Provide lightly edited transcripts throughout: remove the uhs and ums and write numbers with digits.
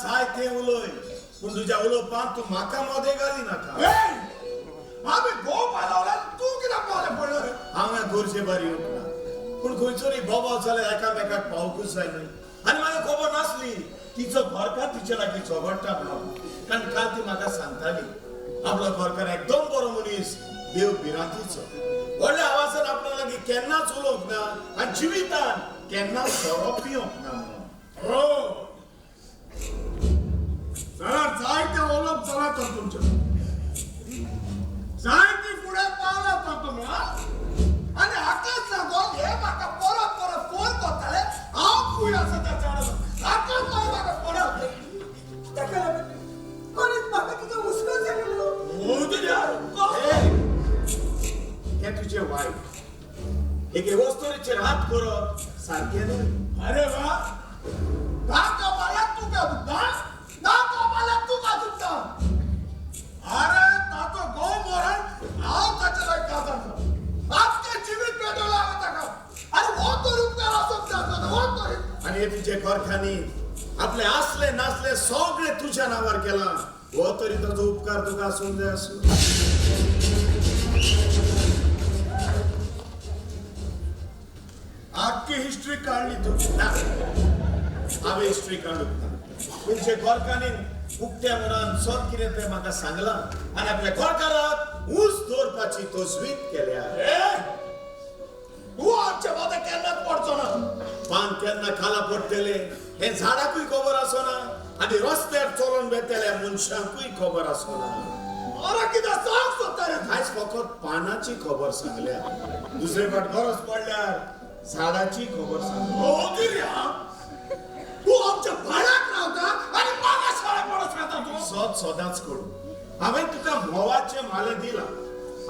जाय ते उलोय पण तुझ्या उलोपान तू माका मध्ये घाली नाका आम्ही गो पालवला तू किती पावले पडलं हांगा गोरचे बारी उठला पण खंयचोरी बोबो जाल्यार एकामेकाक पावकूच जाय न्हय आनी म्हाका खबर नासली तिचो घरकार तिच्या लागीं झगडटा म्हणून कारण काल ती म्हाका सांगताली आपलो घरकार एकदम बरो मनीस देव भिरांतीचो व्हडल्या आवाजान आपल्या लागीं केन्नाच उलोवंक ना आनी जिवितान केन्नाच सोरो पिवंक ना म्हणून हो जरा जायते ओळख जरा तर तुमच्या जायती पुढे पावला तर तुम्ही आणि आकाश लागून हे म्हाका परत परत फोन करताले हांव खूय आसा त्याच्या आकाश म्हाका परत ताका लागून कोणीच म्हाका तुजो हुस्को जालो हो दिल्या हे तुझे वाईट एक वस्तुरीचेर हात करप सारकें न्हय अरे वा दाखा मला तू का दुखता दाखा मला तू का दुखता अरे तातो गो मरण हांव ताच्या लायक का जाता आपके जीवित पेटवला होता का अरे वो तो रुपया असो वो तो आणि हे तुझे कारखानी आपले असले नासले सगळे तुझ्या नावावर केला हो तरी ताचो उपकार तुका आसूंक जाय आसूं आखी हिस्ट्री काढली तू हांवें हिस्ट्री काडूंक ना तुमचे गोरकानीन उक्त्या मनान सोद कितें तें म्हाका सांगलां आनी आपल्या गोरकाराक ऊस दवरपाची तजवीज केल्या तू आमच्या मागे केन्नाच पडचो ना पान केन्ना खाला पडटले हे झाडाकूय खबर आसना आनी रस्त्यार चलोन बेतल्या मनशांकूय खबर आसना मला कितें सांग सोदता रे आयज फकत पानाची खबर सांगल्या दुसरे फाट गरज पडल्यार झाडाची खबर सांगल्या हो दिल्या तू आमच्या भाड्याक रावता आणि म्हाका शाळा पडत राहता तू सोद सोदांच करू हांवें तुका मोवाचे माले दिला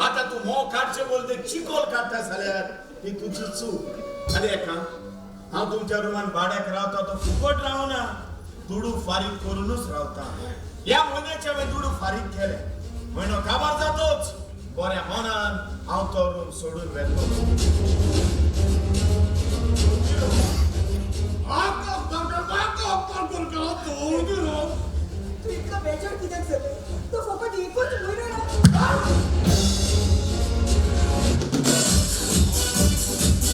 आता तू मोव काडचे बोलते चिकोल काडटा जाल्यार ती तुजी चूक आनी एका हांव तुमच्या रुमान भाड्याक रावता तो फुकट रावना दुडू फारीक करूनच रावता ह्या म्हयन्याचे हांवें दुडू फारीक केले म्हयनो काबार जातोच बऱ्या मनान हांव तो रूम सोडून वेतलो तू इतलो बेजार कित्याक जाले